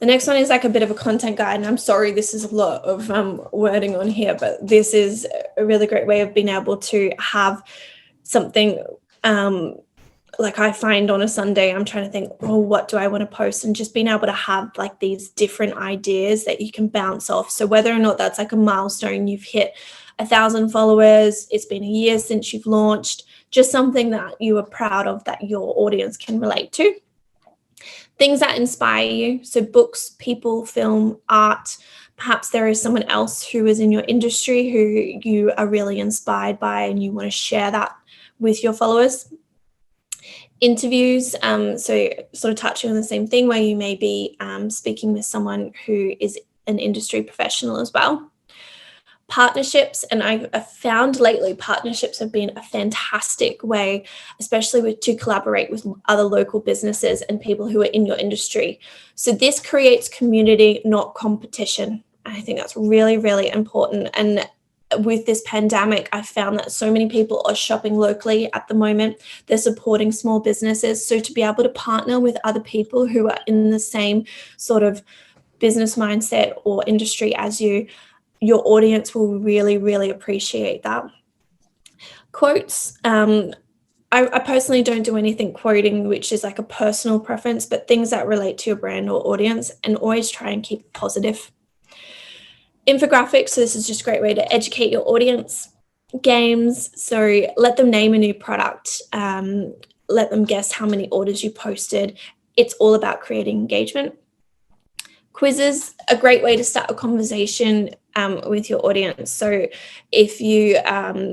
The next one is like a bit of a content guide, and I'm sorry, this is a lot of wording on here, but this is a really great way of being able to have something like I find on a Sunday, I'm trying to think, oh, what do I want to post? And just being able to have like these different ideas that you can bounce off. So whether or not that's like a milestone, you've hit 1,000 followers, it's been a year since you've launched, just something that you are proud of that your audience can relate to. Things that inspire you. So books, people, film, art. Perhaps there is someone else who is in your industry who you are really inspired by and you want to share that with your followers. Interviews, so sort of touching on the same thing where you may be speaking with someone who is an industry professional as well. Partnerships, and I've found lately partnerships have been a fantastic way, especially to collaborate with other local businesses and people who are in your industry. So this creates community, not competition. I think that's really, really important. And with this pandemic, I found that so many people are shopping locally at the moment. They're supporting small businesses. So to be able to partner with other people who are in the same sort of business mindset or industry as you, your audience will really, really appreciate that. Quotes. I personally don't do anything quoting, which is like a personal preference, but things that relate to your brand or audience, and always try and keep it positive. Infographics, so this is just a great way to educate your audience. Games, so let them name a new product, let them guess how many orders you posted. It's all about creating engagement. Quizzes, a great way to start a conversation with your audience. So if you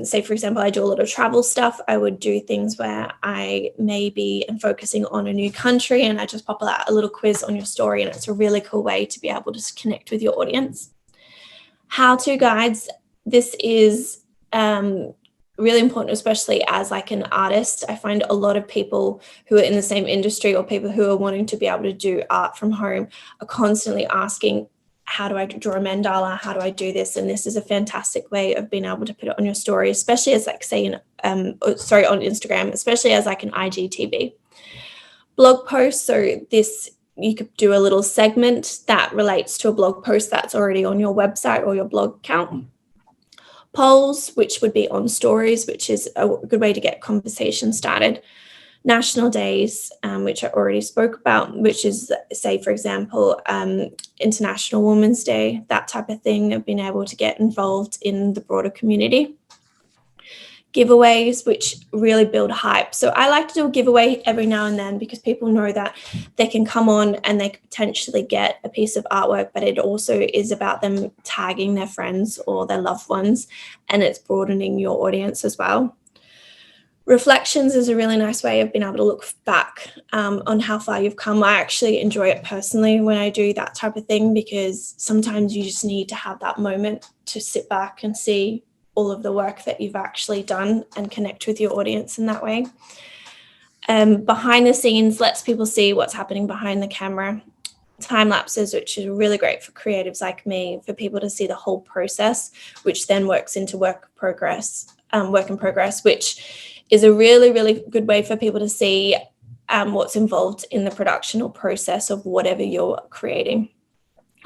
say, for example, I do a lot of travel stuff, I would do things where I maybe am focusing on a new country and I just pop out a little quiz on your story, and it's a really cool way to be able to connect with your audience. How-to guides, this is really important, especially as like an artist. I find a lot of people who are in the same industry or people who are wanting to be able to do art from home are constantly asking, how do I draw a mandala? How do I do this? And this is a fantastic way of being able to put it on your story, especially as like say, on Instagram, especially as like an IGTV. Blog post, so this, you could do a little segment that relates to a blog post that's already on your website or your blog account. Polls, which would be on stories, which is a good way to get conversation started. National days, which I already spoke about, which is, say, for example, International Women's Day, that type of thing, of being able to get involved in the broader community. Giveaways, which really build hype. So I like to do a giveaway every now and then because people know that they can come on and they could potentially get a piece of artwork, but it also is about them tagging their friends or their loved ones, and it's broadening your audience as well. Reflections is a really nice way of being able to look back on how far you've come. I actually enjoy it personally when I do that type of thing, because sometimes you just need to have that moment to sit back and see all of the work that you've actually done and connect with your audience in that way. Behind the scenes lets people see what's happening behind the camera. Timelapses, which is really great for creatives like me, for people to see the whole process, which then works into work in progress, which is a really, really good way for people to see what's involved in the production or process of whatever you're creating.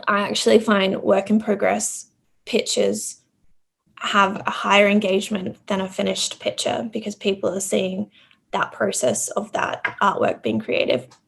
I actually find work in progress pictures have a higher engagement than a finished picture because people are seeing that process of that artwork being creative.